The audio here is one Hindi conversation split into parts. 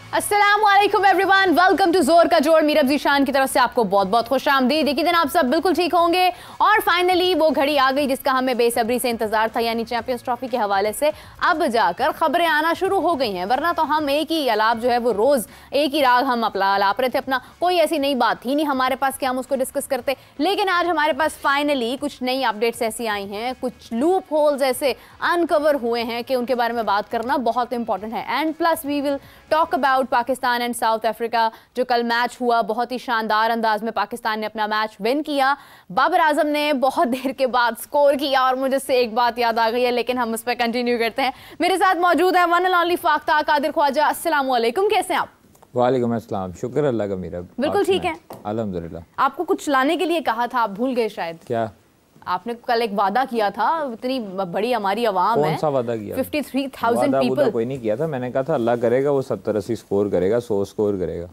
अस्सलामुअलैकुम एवरीवन, वेलकम टू जोर का जोर। मीरब जीशान की तरफ से आपको बहुत बहुत खुशामदीद। यकीनन आप सब बिल्कुल ठीक होंगे और फाइनली वो घड़ी आ गई जिसका हमें बेसब्री से इंतजार था, यानी चैंपियंस ट्रॉफी के हवाले से अब जाकर खबरें आना शुरू हो गई हैं। वरना तो हम एक ही अलाप जो है वो रोज एक ही राग हम अलाप रहे थे अपना, कोई ऐसी नई बात थी नहीं हमारे पास कि हम उसको डिस्कस करते। लेकिन आज हमारे पास फाइनली कुछ नई अपडेट्स ऐसी आई हैं, कुछ लूप होल्स ऐसे अनकवर हुए हैं कि उनके बारे में बात करना बहुत इंपॉर्टेंट है। And plus we will talk about Pakistan and South Africa, जो कल मैच हुआ, बहुत ही शानदार अंदाज में पाकिस्तान ने अपना मैच विन किया। बाबर आजम ने बहुत देर के बाद स्कोर किया और मुझे से एक बात याद आ गई है, लेकिन हम उस पर कंटिन्यू करते हैं। मेरे साथ मौजूद है one and only Fakhta Kadir Khwaja. अस्सलाम वालेकुम, कैसे हैं आप? वालेकुम अस्सलाम, शुक्र अल्लाह का। मेरा बिल्कुल ठीक है, अल्हम्दुलिल्लाह। आपको कुछ लाने के लिए कहा था, आप भूल गए शायद। क्या? आपने कल एक वादा किया था, इतनी बड़ी हमारी आवाम है। कौन सा वादा किया? 53,000 पीपल। कोई नहीं किया था, मैंने कहा था अल्लाह करेगा वो 70-80 स्कोर करेगा, 100 स्कोर करेगा।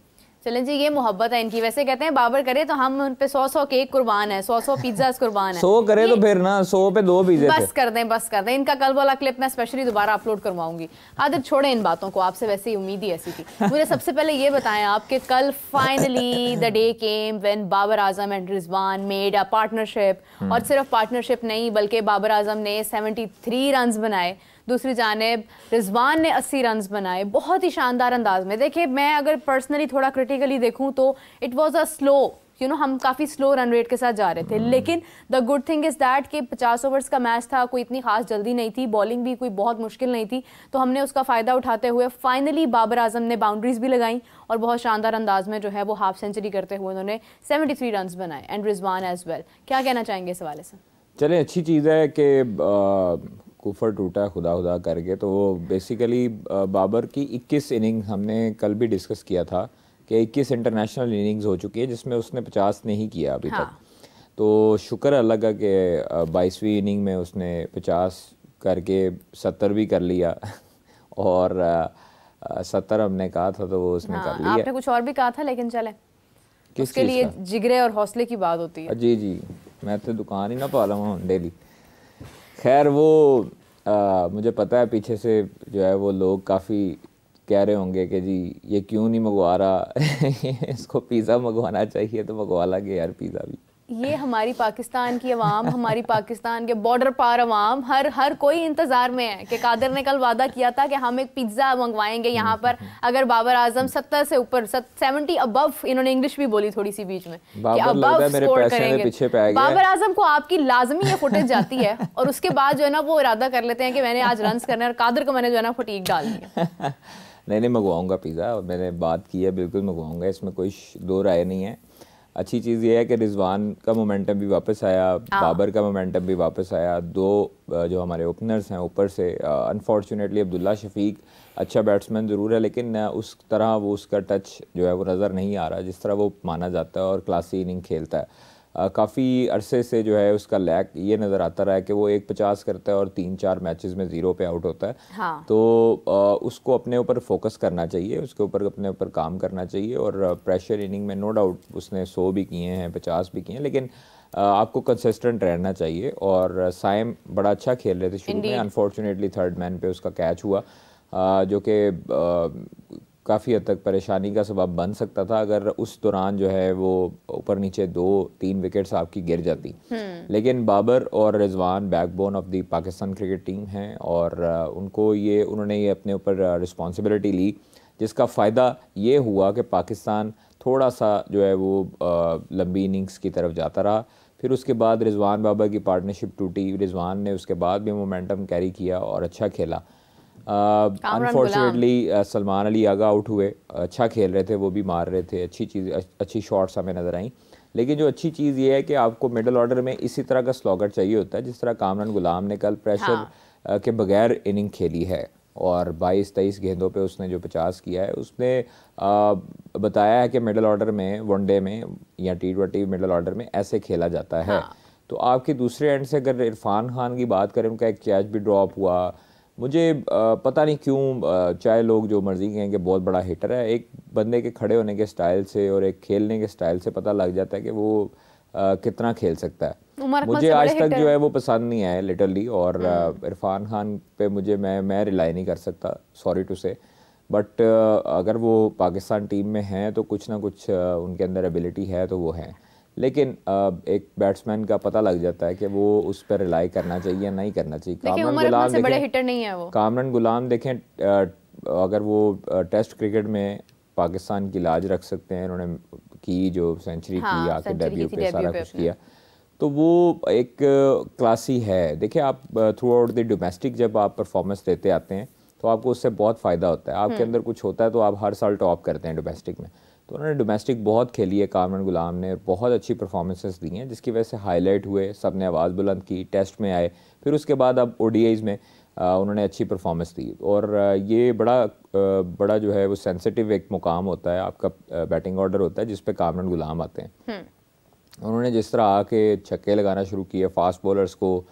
चलें जी, ये मोहब्बत है इनकी। वैसे कहते हैं बाबर करे तो हम उन पे 100 केक कुर्बान है, 100 पिज्जा कुर्बान है। 100 करे तो फिर ना 100 पे 2 पिज्जे बस कर दें, बस कर दें। इनका कल वाला क्लिप मैं स्पेशली दोबारा अपलोड करवाऊंगी। आदर छोड़े इन बातों को, आपसे वैसे ही उम्मीद ही ऐसी थी। मुझे सबसे पहले ये बताएं आप कि कल finally the day came when Babar Azam and Rizwan made a partnership. और सिर्फ पार्टनरशिप नहीं, बल्कि बाबर आजम ने 73 रन बनाए, दूसरी जानेब रिजवान ने 80 रन बनाए, बहुत ही शानदार अंदाज में। देखिए, मैं अगर पर्सनली थोड़ा क्रिटिकली देखूं तो इट वाज अ स्लो, हम काफ़ी स्लो रन रेट के साथ जा रहे थे। लेकिन the good thing is that कि 50 ओवर्स का मैच था, कोई इतनी खास जल्दी नहीं थी, बॉलिंग भी कोई बहुत मुश्किल नहीं थी, तो हमने उसका फ़ायदा उठाते हुए फाइनली बाबर आजम ने बाउंड्रीज भी लगाई और बहुत शानदार अंदाज में जो है वो हाफ सेंचुरी करते हुए उन्होंने 73 रन बनाए, एंड रिजवान एज वेल। क्या कहना चाहेंगे इस हवाले से? चलें, अच्छी चीज़ है कि कुफर टूटा खुदा खुदा करके। तो वो बेसिकली बाबर की 21 इनिंग हमने कल भी डिस्कस किया था कि 21 इंटरनेशनल इनिंग्स हो चुकी है जिसमें उसने 50 नहीं किया अभी तक। तो शुक्र अल्लाह का कि 22वीं इनिंग में उसने 50 करके 70 भी कर लिया और 70 हमने कहा था तो वो उसने कर लिया। आपने कुछ और भी कहा था, लेकिन चले उसके लिए जिगरे और हौसले की बात होती है। जी जी, मैं तो दुकान ही ना पा रहा हूँ डेली। खैर वो मुझे पता है पीछे से जो है वो लोग काफ़ी कह रहे होंगे कि जी ये क्यों नहीं मंगवा रहा इसको पिज़्ज़ा मंगवाना चाहिए तो मंगवा लागे यार पिज़्ज़ा भी। ये हमारी पाकिस्तान की अवाम, हमारी पाकिस्तान के बॉर्डर पार अवाम, हर कोई इंतजार में है कि कादिर ने कल वादा किया था कि हम एक पिज्ज़ा मंगवाएंगे यहाँ पर अगर बाबर आजम 70 से ऊपर 70 अबव, इन्होंने इंग्लिश भी बोली थोड़ी सी बीच में कि अबव स्कोर करेंगे। बाबर आजम को आपकी लाजमी ये फुटेज जाती है और उसके बाद जो है ना वो इरादा कर लेते हैं कि मैंने आज रन्स करने, और कादिर को मैंने जो है ना फटीक डाल दी। नहीं मंगवाऊंगा पिज़्ज़ा, और मैंने बात की है, बिल्कुल मंगवाऊंगा, इसमें कोई दो राय नहीं है। अच्छी चीज़ ये है कि रिजवान का मोमेंटम भी वापस आया, बाबर का मोमेंटम भी वापस आया। दो जो हमारे ओपनर्स हैं ऊपर से, अनफॉर्चुनेटली अब्दुल्ला शफीक अच्छा बैट्समैन ज़रूर है, लेकिन उस तरह वो उसका टच जो है वो नज़र नहीं आ रहा जिस तरह वो माना जाता है और क्लासी इनिंग खेलता है। काफ़ी अरसे से जो है उसका लैक ये नज़र आता रहा है कि वो 150 करता है और 3-4 मैचेस में 0 पे आउट होता है। हाँ। तो उसको अपने ऊपर फोकस करना चाहिए, उसके ऊपर अपने ऊपर काम करना चाहिए। और प्रेशर इनिंग में नो डाउट उसने 100 भी किए हैं, 50 भी किए हैं, लेकिन आपको कंसिस्टेंट रहना चाहिए। और साइम बड़ा अच्छा खेल रहे थे शुरू में, अनफॉर्चुनेटली थर्ड मैन पे उसका कैच हुआ जो कि काफ़ी हद तक परेशानी का सबब बन सकता था अगर उस दौरान जो है वो ऊपर नीचे 2-3 विकेट्स आपकी गिर जाती। लेकिन बाबर और Rizwan backbone of the Pakistan cricket team हैं और उन्होंने ये अपने ऊपर रिस्पॉन्सिबिलिटी ली, जिसका फ़ायदा ये हुआ कि पाकिस्तान थोड़ा सा जो है वो लंबी इनिंग्स की तरफ जाता रहा। फिर उसके बाद रिजवान बाबर की पार्टनरशिप टूटी, रिजवान ने उसके बाद भी मोमेंटम कैरी किया और अच्छा खेला। अनफॉर्चुनेटली सलमान अली आगा आउट हुए, अच्छा खेल रहे थे, वो भी मार रहे थे, अच्छी शॉट्स हमें नज़र आई। लेकिन जो अच्छी चीज़ ये है कि आपको मिडल ऑर्डर में इसी तरह का स्लॉगर चाहिए होता है जिस तरह कामरान गुलाम ने कल प्रेशर के बगैर इनिंग खेली है और 22-23 गेंदों पे उसने जो 50 किया है। उसने बताया है कि मिडल ऑर्डर में, वनडे में या T20 मिडल ऑर्डर में ऐसे खेला जाता है। तो आपके दूसरे एंड से अगर इरफान खान की बात करें, उनका एक कैच भी ड्रॉप हुआ, मुझे पता नहीं क्यों, चाहे लोग जो मर्जी कहें कि बहुत बड़ा हिटर है, एक बंदे के खड़े होने के स्टाइल से और एक खेलने के स्टाइल से पता लग जाता है कि वो कितना खेल सकता है। मुझे आज तक जो है वो पसंद नहीं आया लिटरली, और इरफान खान पे मैं रिलाई नहीं कर सकता, सॉरी टू से। बट अगर वो पाकिस्तान टीम में हैं तो कुछ ना कुछ उनके अंदर एबिलिटी है तो वो है। लेकिन एक बैट्समैन का पता लग जाता है कि वो उस पर रिलाई करना चाहिए या नहीं करना चाहिए। कामरान गुलाम से बड़े हिटर नहीं है वो। कामरान गुलाम देखें, अगर वो टेस्ट क्रिकेट में पाकिस्तान की लाज रख सकते हैं, उन्होंने की जो सेंचुरी की आके डेब्यू पे सारा कुछ किया, तो वो एक क्लासी है। देखिए आप थ्रू आउट द डोमेस्टिक जब आप परफॉर्मेंस देते आते हैं तो आपको उससे बहुत फ़ायदा होता है, आपके अंदर कुछ होता है तो आप हर साल टॉप करते हैं डोमेस्टिक में। तो उन्होंने डोमेस्टिक बहुत खेली है कामरान गुलाम ने, बहुत अच्छी परफॉर्मेंसेस दी हैं जिसकी वजह से हाईलाइट हुए, सब ने आवाज़ बुलंद की, टेस्ट में आए, फिर उसके बाद अब ओडीआईज़ में उन्होंने अच्छी परफॉर्मेंस दी। और ये बड़ा जो है वो सेंसिटिव एक मुकाम होता है, आपका बैटिंग ऑर्डर होता है जिस पे कामरान गुलाम आते हैं। उन्होंने जिस तरह आके छक्के लगाना शुरू किए, फास्ट बॉलर्स को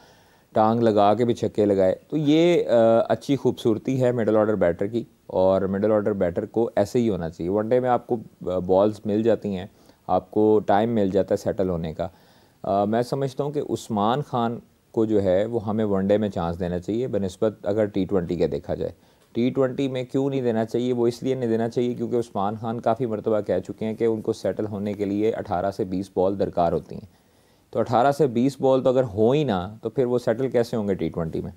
टांग लगा के भी छक्के लगाए, तो ये अच्छी खूबसूरती है मिडल ऑर्डर बैटर की। और मिडल ऑर्डर बैटर को ऐसे ही होना चाहिए। वनडे में आपको बॉल्स मिल जाती हैं, आपको टाइम मिल जाता है सेटल होने का। मैं समझता हूँ कि उस्मान खान को जो है वो हमें वनडे में चांस देना चाहिए बनिस्बत अगर T20 के देखा जाए। T20 में क्यों नहीं देना चाहिए? वो इसलिए नहीं देना चाहिए क्योंकि उस्मान खान काफ़ी मरतबा कह चुके हैं कि उनको सेटल होने के लिए 18 से 20 बॉल दरकार होती हैं। तो 18 से 20 बॉल तो अगर हो ही ना तो फिर वो सेटल कैसे होंगे T20 में?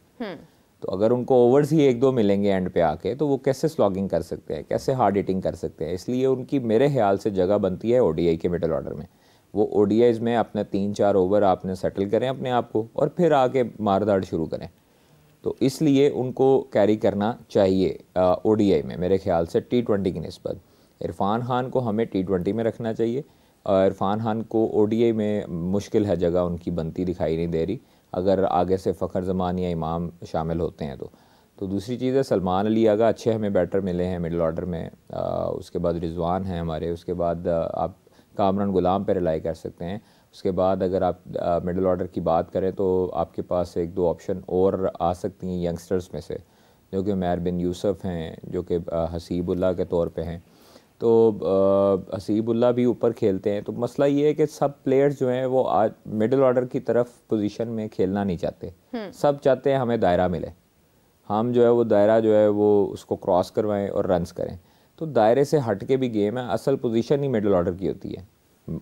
तो अगर उनको ओवर्स ही 1-2 मिलेंगे एंड पे आके तो वो कैसे स्लॉगिंग कर सकते हैं, कैसे हार्ड हिटिंग कर सकते हैं? इसलिए उनकी मेरे ख्याल से जगह बनती है ओडीआई के मिडल ऑर्डर में। वो ओडीआईज़ में अपने 3-4 ओवर आपने सेटल करें अपने आप को और फिर आके मारदाड़ शुरू करें। तो इसलिए उनको कैरी करना चाहिए ओडीआई में मेरे ख्याल से T20 की निस्बत। इरफान खान को हमें T20 में रखना चाहिए। इरफान खान को ओडीआई में मुश्किल है, जगह उनकी बनती दिखाई नहीं दे रही अगर आगे से फ़खर जमान या इमाम शामिल होते हैं तो दूसरी चीज़ है सलमान अली आगा अच्छे हमें बैटर मिले हैं मिडल ऑर्डर में। उसके बाद रिजवान हैं हमारे, उसके बाद आप कामरान गुलाम पे रिलाई कर सकते हैं। उसके बाद अगर आप मिडल ऑर्डर की बात करें तो आपके पास 1-2 ऑप्शन और आ सकती हैं यंगस्टर्स में से, जो कि उमैर बिन यूसुफ हैं, जो कि हसीबुल्लाह के तौर पे हैं। तो हसीबुल्लाह भी ऊपर खेलते हैं। तो मसला ये है कि सब प्लेयर्स जो हैं वो आज मिडल ऑर्डर की तरफ पोजीशन में खेलना नहीं चाहते। सब चाहते हैं हमें दायरा मिले, हम जो है वो दायरा जो है वो उसको क्रॉस करवाएं और रन्स करें। तो दायरे से हट के भी गेम है, असल पोजीशन ही मिडल ऑर्डर की होती है।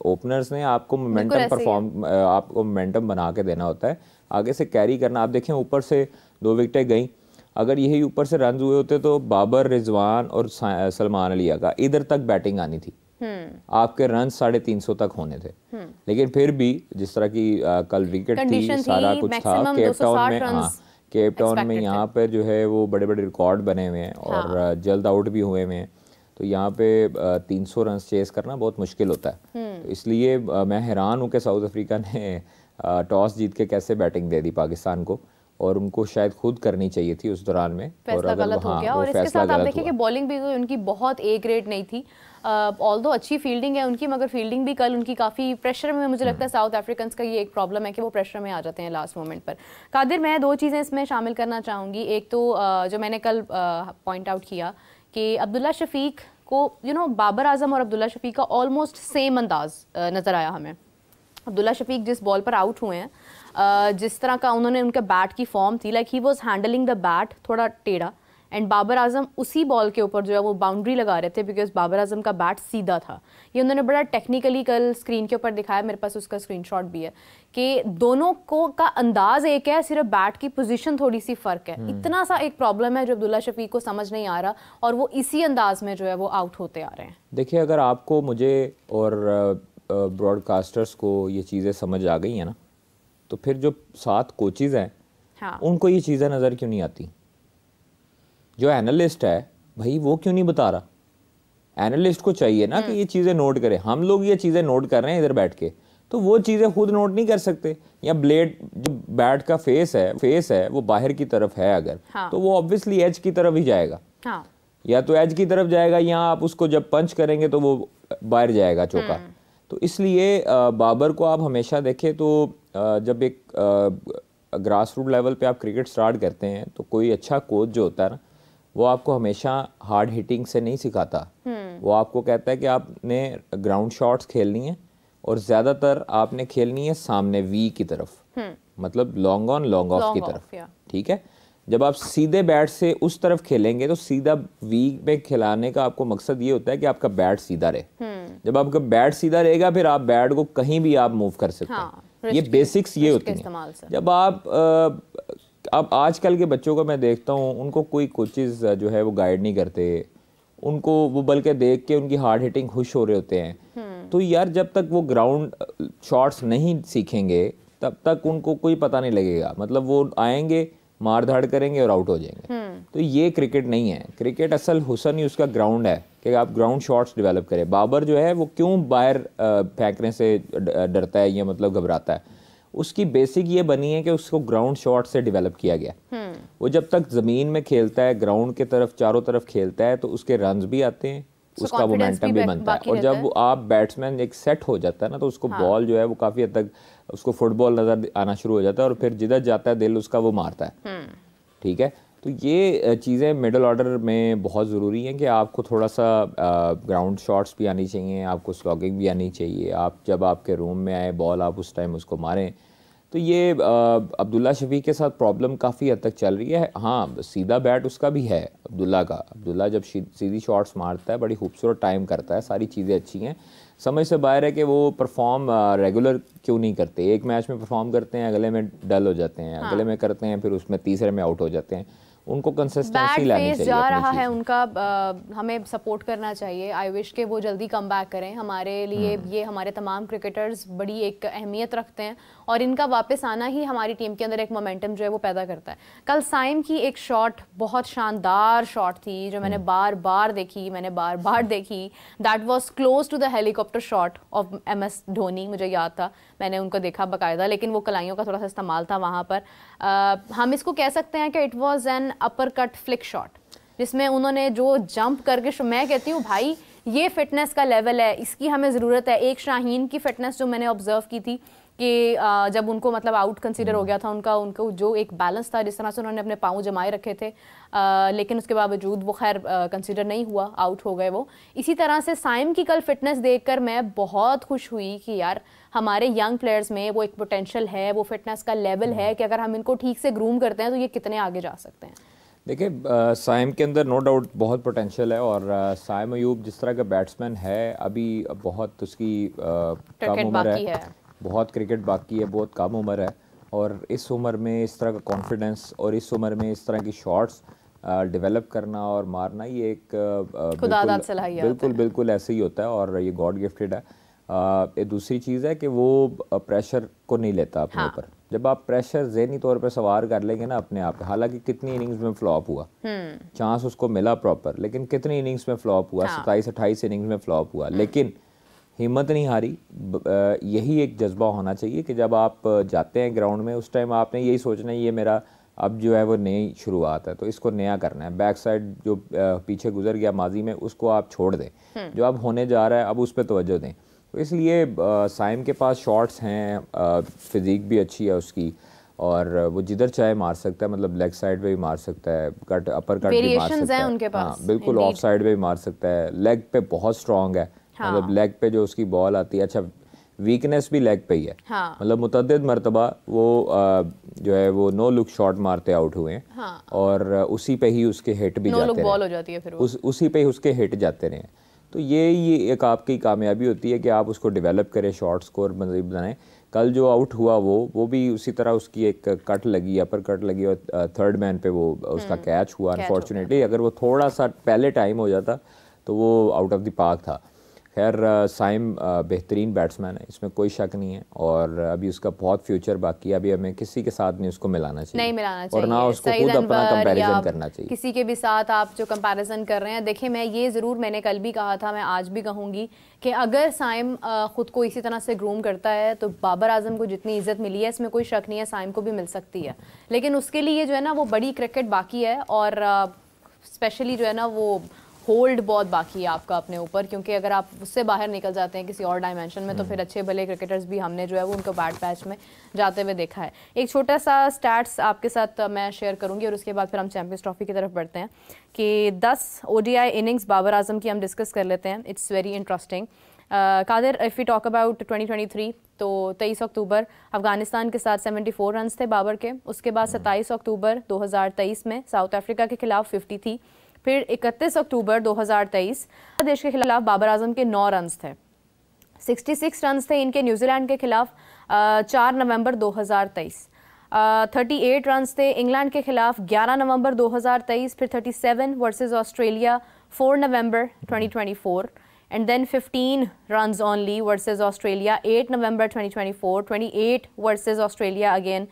ओपनर्स ने आपको आपको मोमेंटम बना के देना होता है, आगे से कैरी करना। आप देखें ऊपर से 2 विकेटें गई, अगर यही ऊपर से रन हुए होते तो बाबर, रिजवान और सलमान अली आगा इधर तक बैटिंग आनी थी, आपके रन 350 तक होने थे। लेकिन फिर भी जिस तरह की कल विकेट थी, सारा कुछ था, केप टाउन में यहाँ पर जो है वो बड़े बड़े रिकॉर्ड बने हुए हैं और जल्द आउट भी हुए हुए हैं। तो यहाँ पे 300 रन चेस करना बहुत मुश्किल होता है। तो इसलिए मैं हैरान हूँ कि साउथ अफ्रीका ने टॉस जीत के कैसे बैटिंग दे दी पाकिस्तान को, और उनको शायद खुद करनी चाहिए थी उस दौरान में। फैसला गलत हो गया। और इसके साथ आप देखिए कि बॉलिंग भी उनकी बहुत ए ग्रेड नहीं थी। ऑल्दो अच्छी फील्डिंग है उनकी, मगर फील्डिंग भी कल उनकी काफ़ी प्रेशर में, मुझे लगता है साउथ अफ्रीकन्स का ये एक प्रॉब्लम है कि वो प्रेशर में आ जाते हैं लास्ट मोमेंट पर। कादिर, मैं 2 चीज़ें इसमें शामिल करना चाहूँगी। एक तो जो मैंने कल पॉइंट आउट किया कि अब्दुल्ला शफीक को बाबर आजम और अब्दुल्ला शफीक का ऑलमोस्ट सेम अंदाज नज़र आया हमें। अब्दुल्ला शफीक जिस बॉल पर आउट हुए हैं, जिस तरह का उन्होंने उनके बैट की फॉर्म थी, like he was handling the bat थोड़ा टेढ़ा, एंड बाबर आजम उसी बॉल के ऊपर जो है वो बाउंड्री लगा रहे थे बिकॉज बाबर आजम का बैट सीधा था। ये उन्होंने बड़ा टेक्निकली कल स्क्रीन के ऊपर दिखाया, मेरे पास उसका स्क्रीनशॉट भी है, कि दोनों को का अंदाज एक है, सिर्फ बैट की पोजीशन थोड़ी सी फ़र्क है। इतना सा एक प्रॉब्लम है जो अब्दुल्ला शफीक को समझ नहीं आ रहा, और वो इसी अंदाज में जो है वो आउट होते आ रहे हैं। देखिए, अगर आपको, मुझे और ब्रॉडकास्टर्स को ये चीज़ें समझ आ गई हैं ना, तो फिर जो 7 कोचेज़ हैं, हाँ, उनको ये चीज़ें नज़र क्यों नहीं आती? जो एनालिस्ट है भाई वो क्यों नहीं बता रहा? एनालिस्ट को चाहिए ना कि ये चीज़ें नोट करें। हम लोग ये चीज़ें नोट कर रहे हैं इधर बैठ के, तो वो चीज़ें खुद नोट नहीं कर सकते। या ब्लेड जो बैट का फेस है वो बाहर की तरफ है अगर, हाँ, तो वो ऑब्वियसली एज की तरफ ही जाएगा, हाँ, या तो एज की तरफ जाएगा, या आप उसको जब पंच करेंगे तो वो बाहर जाएगा चौका। तो इसलिए बाबर को आप हमेशा देखें तो जब एक ग्रास रूट लेवल पे आप क्रिकेट स्टार्ट करते हैं तो कोई अच्छा कोच जो होता है ना, वो आपको हमेशा हार्ड हिटिंग से नहीं सिखाता। वो आपको कहता है कि आपने ग्राउंड शॉट्स खेलनी है और ज़्यादातर आपने खेलनी है सामने वी की तरफ, मतलब लॉन्ग ऑन लॉन्ग ऑफ की तरफ, ठीक है। जब आप सीधे बैट से उस तरफ खेलेंगे तो सीधा वी में खिलाने का आपको मकसद ये होता है कि आपका बैट सीधा रहे। जब आपका बैट सीधा रहेगा फिर आप बैट को कहीं भी आप मूव कर सकते हैं। ये बेसिक्स ये होती हैं। जब आप अब आजकल के बच्चों को मैं देखता हूँ, उनको कोई कोचेज जो है वो गाइड नहीं करते, उनको वो बल्कि देख के उनकी हार्ड हिटिंग खुश हो रहे होते हैं। तो यार जब तक वो ग्राउंड शॉट्स नहीं सीखेंगे तब तक उनको कोई पता नहीं लगेगा। मतलब वो आएंगे, मार धाड़ करेंगे और आउट हो जाएंगे। तो ये क्रिकेट नहीं है। क्रिकेट असल हुसन ही उसका ग्राउंड है कि आप ग्राउंड शॉट्स डेवलप करें। बाबर जो है वो क्यों बाहर फेंकने से डरता है या मतलब घबराता है, उसकी बेसिक ये बनी है कि उसको ग्राउंड शॉट से डेवलप किया गया। वो जब तक ज़मीन में खेलता है, ग्राउंड के तरफ चारों तरफ खेलता है, तो उसके रन्स भी आते हैं, उसका मोमेंटम भी बनता है। और जब आप बैट्समैन एक सेट हो जाता है ना, तो उसको बॉल जो है वो काफ़ी हद तक उसको फुटबॉल नज़र आना शुरू हो जाता है और फिर जिधर जाता है दिल उसका वो मारता है। ठीक है, तो ये चीज़ें मिडल ऑर्डर में बहुत ज़रूरी हैं कि आपको थोड़ा सा ग्राउंड शॉट्स भी आनी चाहिए, आपको स्लॉगिंग भी आनी चाहिए। आप जब आपके रूम में आए बॉल आप उस टाइम उसको मारें। तो ये अब्दुल्ला शफीक के साथ प्रॉब्लम काफ़ी हद तक चल रही है। हाँ, सीधा बैट उसका भी है अब्दुल्ला का। अब्दुल्ला जब सीधी शॉट्स मारता है बड़ी खूबसूरत टाइम करता है, सारी चीज़ें अच्छी हैं। समझ से बाहर है कि वो परफॉर्म रेगुलर क्यों नहीं करते। एक मैच में परफॉर्म करते हैं, अगले में डल हो जाते हैं, अगले में करते हैं, फिर उसमें तीसरे में आउट हो जाते हैं। उनको कंसिस्टेंसी लानी चाहिए। जा रहा है उनका, हमें सपोर्ट करना चाहिए। आई विश के वो जल्दी कम बैक करें। हमारे लिए ये हमारे तमाम क्रिकेटर्स बड़ी एक अहमियत रखते हैं और इनका वापस आना ही हमारी टीम के अंदर एक मोमेंटम जो है वो पैदा करता है। कल साइम की एक शॉट बहुत शानदार शॉट थी जो मैंने बार बार देखी that was close to the helicopter shot of MS Dhoni. मुझे याद था, मैंने उनको देखा बाकायदा, लेकिन वो कलाइयों का थोड़ा सा इस्तेमाल था वहाँ पर। हम इसको कह सकते हैं कि it was an upper cut flick shot, जिसमें उन्होंने जो जंप करके, मैं कहती हूँ भाई ये फिटनेस का लेवल है, इसकी हमें ज़रूरत है। एक शाहीन की फिटनेस जो मैंने ऑब्जर्व की थी कि जब उनको मतलब आउट कंसीडर हो गया था, उनको जो एक बैलेंस था, जिस तरह से उन्होंने अपने पाँव जमाए रखे थे, लेकिन उसके बावजूद वो खैर कंसीडर नहीं हुआ, आउट हो गए वो। इसी तरह से साइम की कल फिटनेस देखकर मैं बहुत खुश हुई कि यार हमारे यंग प्लेयर्स में वो एक पोटेंशियल है, वो फिटनेस का लेवल है कि अगर हम इनको ठीक से ग्रूम करते हैं तो ये कितने आगे जा सकते हैं। देखिए, साइम के अंदर नो डाउट बहुत पोटेंशियल है और साइम अयूब जिस तरह का बैट्समैन है अभी बहुत उसकी कम उम्र है, बहुत क्रिकेट बाकी है, बहुत कम उम्र है। और इस उम्र में इस तरह का कॉन्फिडेंस और इस उम्र में इस तरह की शॉट्स डेवलप करना और मारना, ये एक बिल्कुल ऐसे ही होता है और ये गॉड गिफ्टेड है। एक दूसरी चीज़ है कि वो प्रेशर को नहीं लेता अपने ऊपर। जब आप प्रेशर ज़हनी तौर पे सवार कर लेंगे ना अपने आप, हालांकि कितनी इनिंग्स में फ्लॉप हुआ, चांस उसको मिला प्रॉपर, लेकिन कितनी इनिंग्स में फ्लॉप हुआ, 27-28 इनिंग्स में फ्लॉप हुआ, लेकिन हिम्मत नहीं हारी। यही एक जज्बा होना चाहिए कि जब आप जाते हैं ग्राउंड में उस टाइम आपने यही सोचना है ये मेरा अब जो है वो नई शुरुआत है, तो इसको नया करना है। बैक साइड जो पीछे गुजर गया माजी में उसको आप छोड़ दें, जो अब होने जा रहा है अब उस पर तवज्जो दें। तो इसलिए साइम के पास शॉट्स हैं, फिजिक भी अच्छी है उसकी और वो जिधर चाहे मार सकता है, मतलब लेग साइड पे भी मार सकता है, कट अपर कट भी मार सकता है उनके पास। हाँ बिल्कुल, ऑफ साइड पे भी मार सकता है, लेग पे बहुत स्ट्रॉन्ग है। मतलब लेग पे जो उसकी बॉल आती है, अच्छा वीकनेस भी लेग पे ही है। मतलब मुतअद्दिद मरतबा वो जो है वो नो लुक शॉट मारते आउट हुए हैं और उसी पे ही उसके हिट भी जाते हैं, उसी पे ही उसके हिट जाते रहे। तो ये एक आपकी कामयाबी होती है कि आप उसको डेवलप करें, शॉर्ट स्कोर मज़ीद बनाएं। कल जो आउट हुआ वो भी उसी तरह उसकी एक कट लगी, अपर कट लगी और थर्ड मैन पे वो उसका कैच हुआ। अनफॉर्चुनेटली अगर वो थोड़ा सा पहले टाइम हो जाता तो वो आउट ऑफ द पार्क था। खैर साइम बेहतरीन बैट्समैन है, इसमें कोई शक नहीं है और अभी उसका बहुत फ्यूचर बाकी है। अभी हमें किसी के साथ नहीं उसको मिलाना चाहिए और ना उसको खुद अपना कंपैरिजन करना चाहिए किसी के भी साथ। आप जो कंपैरिजन कर रहे हैं, देखिए मैं ये ज़रूर, मैंने कल भी कहा था, मैं आज भी कहूँगी कि अगर साइम खुद को इसी तरह से ग्रूम करता है तो बाबर आजम को जितनी इज्जत मिली है इसमें कोई शक नहीं है साइम को भी मिल सकती है। लेकिन उसके लिए जो है ना वो बड़ी क्रिकेट बाकी है और स्पेशली जो है ना वो होल्ड बहुत बाकी है आपका अपने ऊपर, क्योंकि अगर आप उससे बाहर निकल जाते हैं किसी और डायमेंशन में तो फिर अच्छे भले क्रिकेटर्स भी हमने जो है वो उनको बैड पैच में जाते हुए देखा है। एक छोटा सा स्टैट्स आपके साथ मैं शेयर करूंगी और उसके बाद फिर हम चैंपियंस ट्रॉफी की तरफ बढ़ते हैं कि 10 ODI इनिंग्स बाबर आजम की हम डिस्कस कर लेते हैं। It's very interesting. Qadir, if we talk about 2023, तो 23 अक्टूबर अफगानिस्तान के साथ 74 रन्स थे बाबर के। उसके बाद 27 अक्टूबर 2023 में साउथ अफ्रीका के खिलाफ 50 थी। फिर 31 अक्टूबर 2023 बांग्लादेश के खिलाफ बाबर आजम के 9 रन्स थे। 66 रन्स थे इनके न्यूजीलैंड के खिलाफ 4 नवंबर 2023। 38 रन्स थे इंग्लैंड के खिलाफ 11 नवंबर 2023। फिर 37 versus Australia 4 November 2024 and then 15 runs only versus Australia 8 November 2024, 28 versus Australia again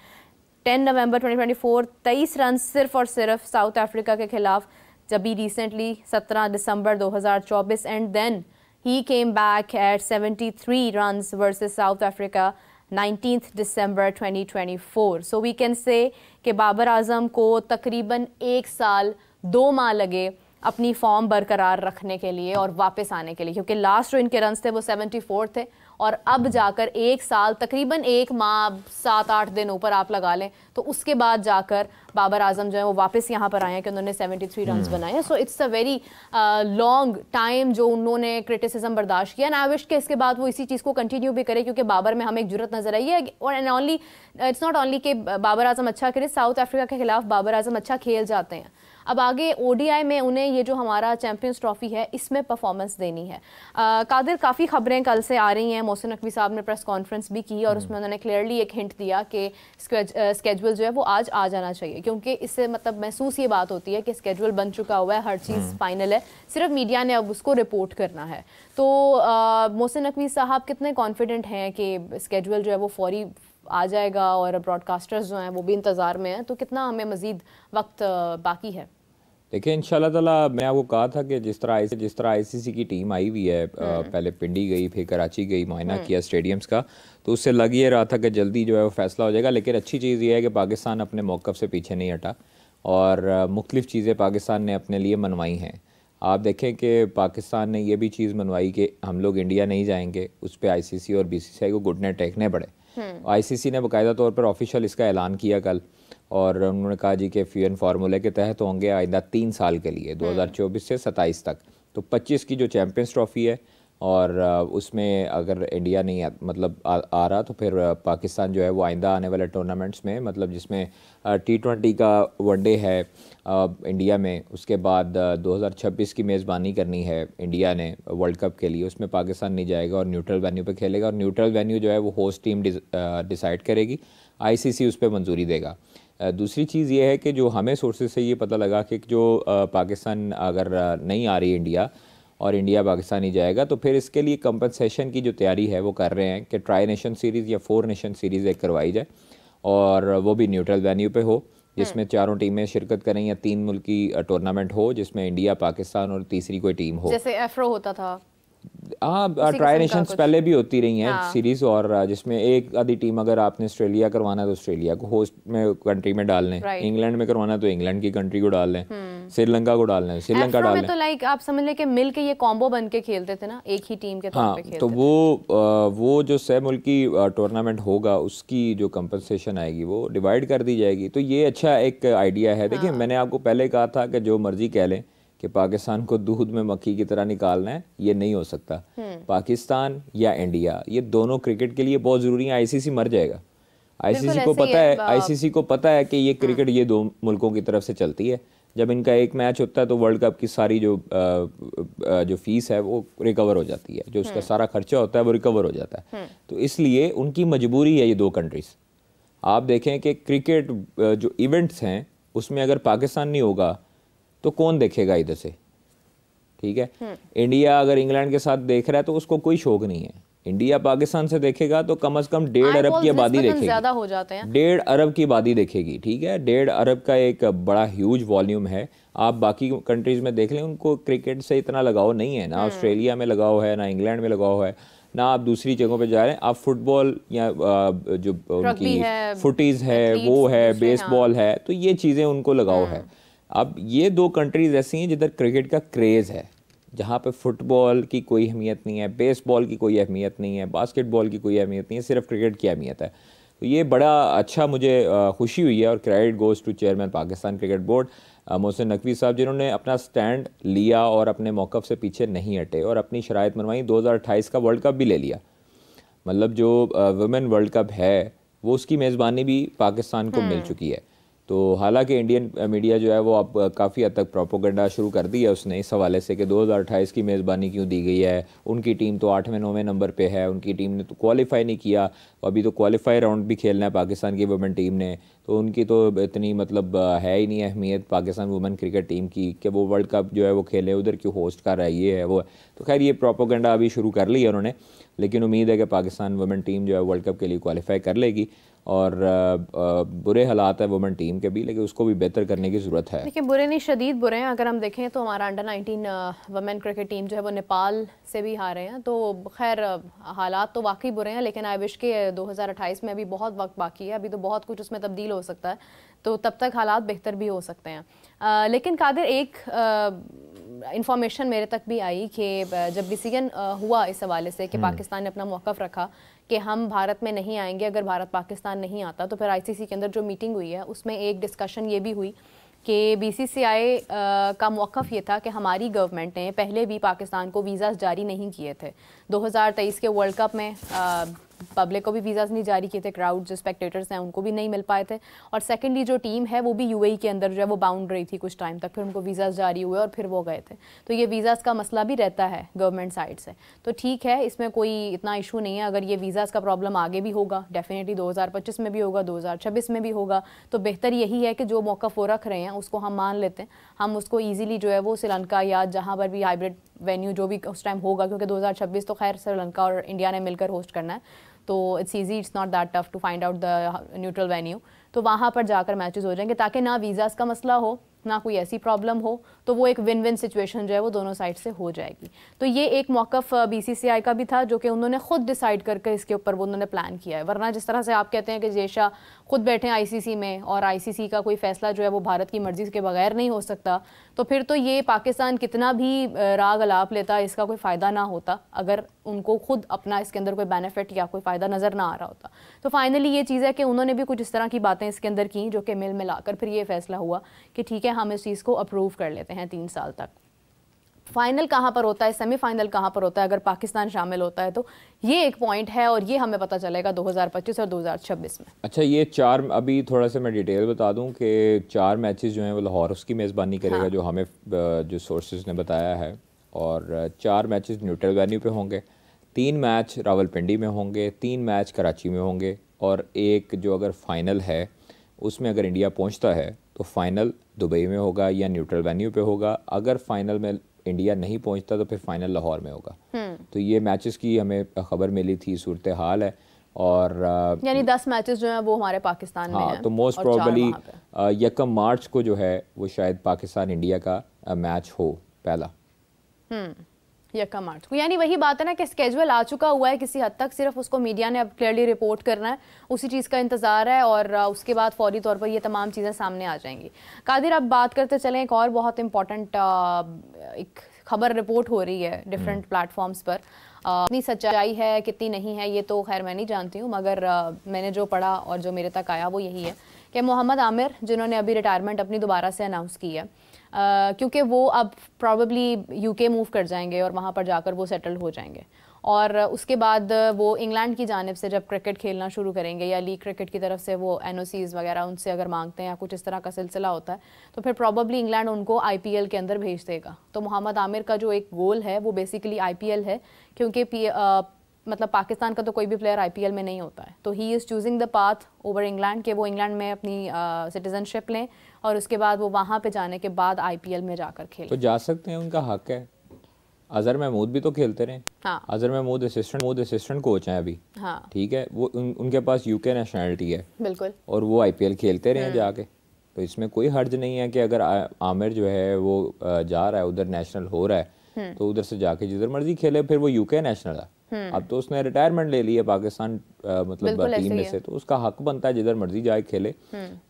10 November 2024, 23 run सिर्फ और सिर्फ साउथ अफ्रीका के खिलाफ जब भी रिसेंटली 17 दिसंबर 2024 and then he came back at 73 runs versus South Africa 19th December 2024. So we can say कि बाबर आजम को तकरीबन 1 साल 2 माह लगे अपनी फॉर्म बरकरार रखने के लिए और वापस आने के लिए, क्योंकि लास्ट जो इनके रन्स थे वो 74 थे और अब जाकर 1 साल तकरीबन 1 माह 7-8 दिन ऊपर आप लगा लें, तो उसके बाद जाकर बाबर आजम जो है वो वापस यहाँ पर आए हैं कि उन्होंने 73 रन्स बनाए। So it's a very long time जो उन्होंने क्रिटिसिज्म बर्दाश्त किया, एंड आई विश कि इसके बाद वो इसी चीज़ को कंटिन्यू भी करे, क्योंकि बाबर में हमें एक जुर्रत नजर आई है। और and only it's not only कि बाबर आजम अच्छा करे, साउथ अफ्रीका के खिलाफ बाबर आजम अच्छा खेल जाते हैं। अब आगे ओडीआई में उन्हें ये जो हमारा चैंपियंस ट्रॉफी है इसमें परफॉर्मेंस देनी है। कादिर, काफ़ी खबरें कल से आ रही हैं, मोहसिन नकवी साहब ने प्रेस कॉन्फ्रेंस भी की और उसमें उन्होंने क्लियरली एक हिंट दिया कि स्केड्यूल जो है वो आज आ जाना चाहिए, क्योंकि इससे मतलब महसूस ये बात होती है कि स्केड्यूल बन चुका हुआ है, हर चीज़ फाइनल है, सिर्फ मीडिया ने अब उसको रिपोर्ट करना है। तो मोहसिन नकवी साहब कितने कॉन्फिडेंट हैं कि स्केड्यूल जो है वो फौरी आ जाएगा और ब्रॉडकास्टर्स जो हैं वो भी इंतज़ार में हैं, तो कितना हमें मज़ीद वक्त बाकी है? देखिए इंशाल्लाह ताला, मैं आपको कहा था कि जिस तरह आईसीसी की टीम आई हुई है, पहले पिंडी गई, फिर कराची गई, मुआयना किया स्टेडियम्स का, तो उससे लग ये रहा था कि जल्दी जो है वो फैसला हो जाएगा। लेकिन अच्छी चीज़ ये है कि पाकिस्तान अपने मौक़िफ़ से पीछे नहीं हटा और मुख्तलिफ़ चीज़ें पाकिस्तान ने अपने लिए मनवाई हैं। आप देखें कि पाकिस्तान ने ये भी चीज़ मनवाई कि हम लोग इंडिया नहीं जाएंगे, उस पर आईसीसी और बीसीसीआई को घुटने टेकने पड़े। आईसीसी ने बाकायदा तौर पर ऑफिशियल इसका ऐलान किया कल, और उन्होंने कहा जी कि फ़ीएन फार्मूले के तहत होंगे आइंदा 3 साल के लिए, 2024 से 27 तक। तो 25 की जो चैम्पियंस ट्रॉफ़ी है, और उसमें अगर इंडिया नहीं मतलब आ रहा, तो फिर पाकिस्तान जो है वो आइंदा आने वाले टूर्नामेंट्स में, मतलब जिसमें T20 का वनडे है इंडिया में, उसके बाद 2026 की मेज़बानी करनी है इंडिया ने वर्ल्ड कप के लिए, उसमें पाकिस्तान नहीं जाएगा और न्यूट्रल वेन्यू पे खेलेगा। और न्यूट्रल वेन्यू जो है वो होस्ट टीम डिसाइड करेगी, आईसीसी उस पर मंजूरी देगा। दूसरी चीज़ ये है कि जो हमें सोर्सेज से ये पता लगा कि जो पाकिस्तान अगर नहीं आ रही इंडिया और इंडिया पाकिस्तान ही जाएगा, तो फिर इसके लिए कंपनसेशन की जो तैयारी है वो कर रहे हैं कि ट्राई नेशन सीरीज़ या 4 नेशन सीरीज़ एक करवाई जाए, और वो भी न्यूट्रल वेन्यू पे हो, जिसमें 4 टीमें शिरकत करें, या 3 मुल्क की टूर्नामेंट हो जिसमें इंडिया, पाकिस्तान और तीसरी कोई टीम हो, जैसे एफ्रो होता था। हाँ, ट्राई नेशंस पहले भी होती रही हैं सीरीज, और जिसमें एक आधी टीम, अगर आपने ऑस्ट्रेलिया करवाना है तो ऑस्ट्रेलिया को होस्ट में कंट्री में डाल लें, इंग्लैंड में करवाना है तो इंग्लैंड की कंट्री को डाल लें, श्रीलंका को डाल लें, श्रीलंका डाल लें। तो लाइक आप समझ लें कि मिल के ये कॉम्बो बन के खेलते थे ना, एक ही टीम के तौर पे खेलते। तो वो जो 6 मुल्क की टूर्नामेंट होगा उसकी जो कंपनसेशन आएगी वो डिवाइड कर दी जाएगी। तो ये अच्छा एक आइडिया है। देखिए मैंने आपको पहले कहा था कि जो मर्जी कह लें कि पाकिस्तान को दूध में मक्खी की तरह निकालना है, ये नहीं हो सकता। पाकिस्तान या इंडिया, ये दोनों क्रिकेट के लिए बहुत ज़रूरी है। आईसीसी मर जाएगा। आईसीसी को पता है कि ये क्रिकेट ये 2 मुल्कों की तरफ से चलती है। जब इनका एक मैच होता है तो वर्ल्ड कप की सारी जो फीस है वो रिकवर हो जाती है, जो उसका सारा खर्चा होता है वो रिकवर हो जाता है। तो इसलिए उनकी मजबूरी है ये 2 कंट्रीज। आप देखें कि क्रिकेट जो इवेंट्स हैं उसमें अगर पाकिस्तान नहीं होगा तो कौन देखेगा इधर से, ठीक है। इंडिया अगर इंग्लैंड के साथ देख रहा है तो उसको कोई शौक नहीं है। इंडिया पाकिस्तान से देखेगा तो कम से कम 1.5 अरब की आबादी देखेगी, ज्यादा हो जाते हैं, 1.5 अरब की आबादी देखेगी, ठीक है। 1.5 अरब का एक बड़ा ह्यूज वॉल्यूम है। आप बाकी कंट्रीज में देख लें, उनको क्रिकेट से इतना लगाव नहीं है, ना ऑस्ट्रेलिया में लगाव है, ना इंग्लैंड में लगाव है, ना आप दूसरी जगहों पे जा रहे हैं। आप फुटबॉल या जो उनकी फुटीज है वो है, बेसबॉल है, तो ये चीज़ें उनको लगाव है। अब ये 2 कंट्रीज ऐसी हैं जिधर क्रिकेट का क्रेज़ है, जहाँ पे फुटबॉल की कोई अहमियत नहीं है, बेसबॉल की कोई अहमियत नहीं है, बास्केटबॉल की कोई अहमियत नहीं है, सिर्फ क्रिकेट की अहमियत है। तो ये बड़ा अच्छा, मुझे खुशी हुई है, और credit goes to chairman Pakistan cricket board. Mohsin Naqvi साहब, जिन्होंने अपना स्टैंड लिया और अपने मौक़िफ़ से पीछे नहीं हटे और अपनी शराइत मनवाई, 2028 का वर्ल्ड कप भी ले लिया। मतलब जो वुमेन वर्ल्ड कप है वो उसकी मेज़बानी भी पाकिस्तान को मिल चुकी है। तो हालांकि इंडियन मीडिया जो है वो अब काफ़ी हद तक प्रोपोगंडा शुरू कर दी है उसने इस हवाले से कि 2028 की मेज़बानी क्यों दी गई है, उनकी टीम तो 8वें-9वें नंबर पे है, उनकी टीम ने तो क्वालिफाई नहीं किया, अभी तो क्वालिफाई राउंड भी खेलना है पाकिस्तान की वुमेन टीम ने, तो उनकी तो इतनी मतलब है ही नहीं अहमियत पाकिस्तान वुमेन क्रिकेट टीम की कि वो वर्ल्ड कप जो है वो खेले, उधर क्यों होस्ट कर रहा है, ये है वो है। तो खैर ये प्रोपोगंडा अभी शुरू कर ली है उन्होंने, लेकिन उम्मीद है कि पाकिस्तान वुमेन टीम जो है वर्ल्ड कप के लिए क्वालिफाई कर लेगी। और बुरे हालात है वुमेन टीम के भी, लेकिन उसको भी बेहतर करने की ज़रूरत है। देखिए बुरे नहीं, शदीद बुरे हैं। अगर हम देखें तो हमारा अंडर 19 वुमेन क्रिकेट टीम जो है वो नेपाल से भी हारे हैं। तो खैर हालात तो वाकई बुरे हैं, लेकिन आई विश के 2028 में अभी बहुत वक्त बाकी है, अभी तो बहुत कुछ उसमें तब्दील हो सकता है, तो तब तक हालात बेहतर भी हो सकते हैं। लेकिन कादिर एक इंफॉर्मेशन मेरे तक भी आई कि जब डिसीजन हुआ इस हवाले से कि पाकिस्तान ने अपना मौक़िफ़ रखा कि हम भारत में नहीं आएंगे, अगर भारत पाकिस्तान नहीं आता, तो फिर आईसीसी के अंदर जो मीटिंग हुई है उसमें एक डिस्कशन ये भी हुई कि बीसीसीआई का मौक़िफ़ ये था कि हमारी गवर्नमेंट ने पहले भी पाकिस्तान को वीज़ास जारी नहीं किए थे। 2023 के वर्ल्ड कप में पब्लिक को भी वीज़ास नहीं जारी किए थे, क्राउड जो स्पेक्टेटर्स हैं उनको भी नहीं मिल पाए थे, और सेकेंडली जो टीम है वो भी यूएई के अंदर जो है वो बाउंड रही थी कुछ टाइम तक, फिर उनको वीज़ास जारी हुए और फिर वो गए थे। तो ये वीज़ास का मसला भी रहता है गवर्नमेंट साइड से। तो ठीक है, इसमें कोई इतना इशू नहीं है। अगर ये वीज़ास का प्रॉब्लम आगे भी होगा, डेफिनेटली 2025 में भी होगा, 2026 में भी होगा, तो बेहतर यही है कि जो मौक़िफ़ वो रख रहे हैं उसको हम मान लेते हैं, हम उसको ईजीली जो है वो श्रीलंका या जहाँ पर भी हाइब्रिड वेन्यू जो भी उस टाइम होगा, क्योंकि 2026 तो खैर श्रीलंका और इंडिया ने मिलकर होस्ट करना है, तो it's easy, it's not that tough to find out the neutral venue. तो वहाँ पर जाकर मैचेस हो जाएंगे, ताकि ना वीज़ास का मसला हो, ना कोई ऐसी प्रॉब्लम हो, तो वो एक विन विन सिचुएशन जो है वो दोनों साइड से हो जाएगी। तो ये एक मौक़िफ़ बीसीसीआई का भी था जो कि उन्होंने खुद डिसाइड करके इसके ऊपर वो उन्होंने प्लान किया है। वरना जिस तरह से आप कहते हैं कि जेशा खुद बैठे हैं आईसीसी में और आईसीसी का कोई फ़ैसला जो है वो भारत की मर्ज़ी के बगैर नहीं हो सकता, तो फिर तो ये पाकिस्तान कितना भी राग अलाप लेता, इसका कोई फ़ायदा ना होता अगर उनको खुद अपना इसके अंदर कोई बेनिफिट या कोई फ़ायदा नज़र ना आ रहा होता। तो फाइनली ये चीज़ है कि उन्होंने भी कुछ इस तरह की बातें इसके अंदर की जो कि मिल मिलाकर फिर ये फ़ैसला हुआ कि ठीक है, हम इस चीज़ को अप्रूव कर लेते हैं 3 साल तक। फाइनल कहाँ पर होता है, सेमीफाइनल कहाँ पर होता है, अगर पाकिस्तान शामिल होता है, तो ये एक पॉइंट है और ये हमें पता चलेगा 2025 और 2026 में। अच्छा, ये 4 अभी थोड़ा सा मैं डिटेल बता दूं कि 4 मैचेस जो हैं वो लाहौर उसकी मेज़बानी करेगा, हाँ। जो हमें जो सोर्सेज ने बताया है, और 4 मैचेस न्यूट्रल वेन्यू पे होंगे, 3 मैच रावलपिंडी में होंगे, 3 मैच कराची में होंगे, और एक जो अगर फ़ाइनल है उसमें अगर इंडिया पहुंचता है तो फ़ाइनल दुबई में होगा या न्यूट्रल वेन्यू पे होगा। अगर फ़ाइनल में इंडिया नहीं पहुंचता तो फिर फाइनल लाहौर में होगा। तो ये मैचेस की हमें खबर मिली थी, सूरत हाल है, और यानी 10 मैचेस जो हैं वो हमारे पाकिस्तान में हैं। तो मोस्ट प्रोबेबली 1 मार्च को जो है वो शायद पाकिस्तान इंडिया का मैच हो पहला। 1 मार्च को, यानी वही बात है ना कि स्केजुअल आ चुका हुआ है किसी हद तक, सिर्फ उसको मीडिया ने अब क्लियरली रिपोर्ट करना है, उसी चीज़ का इंतज़ार है, और उसके बाद फौरी तौर पर ये तमाम चीज़ें सामने आ जाएंगी। कादिर, अब बात करते चलें एक और बहुत इंपॉर्टेंट एक खबर रिपोर्ट हो रही है डिफरेंट प्लेटफॉर्म्स पर। कितनी सच्चाई है कितनी नहीं है ये तो खैर मैं नहीं जानती हूँ, मगर मैंने जो पढ़ा और जो मेरे तक आया वो यही है कि मोहम्मद आमिर, जिन्होंने अभी रिटायरमेंट अपनी दोबारा से अनाउंस की है, क्योंकि वो अब प्रॉबेबली यूके मूव कर जाएंगे और वहाँ पर जाकर वो सेटल हो जाएंगे, और उसके बाद वो इंग्लैंड की जानिब से जब क्रिकेट खेलना शुरू करेंगे या लीग क्रिकेट की तरफ से वो एनओसीज़ वगैरह उनसे अगर मांगते हैं या कुछ इस तरह का सिलसिला होता है, तो फिर प्रॉबेबली इंग्लैंड उनको आईपीएल के अंदर भेज देगा। तो मोहम्मद आमिर का जो एक गोल है वो बेसिकली आईपीएल है, क्योंकि मतलब पाकिस्तान का तो कोई भी प्लेयर आईपीएल में नहीं होता है, तो he is choosing the path over England कि वो इंग्लैंड में अपनी सिटीजनशिप लें और उसके बाद वो वहाँ पे जाने के बाद आईपीएल में जाकर खेलें। तो जा सकते हैं, उनका हक है। अजहर महमूद भी तो खेलते रहे। हाँ। अजहर महमूद असिस्टेंट कोच हैं अभी। हाँ। ठीक है, वो उनके पास यूके नेशनलिटी है। बिल्कुल। और वो आईपीएल खेलते रहे जाके, तो इसमें कोई हर्ज नहीं है कि अगर आमिर जो है वो जा रहा है उधर, नेशनल हो रहा है, तो उधर से जाके जिधर मर्जी खेले, फिर वो यूके नेशनल है। अब तो उसने रिटायरमेंट ले ली है पाकिस्तान मतलब टीम में से, तो उसका हक बनता है जिधर मर्जी जाए खेले,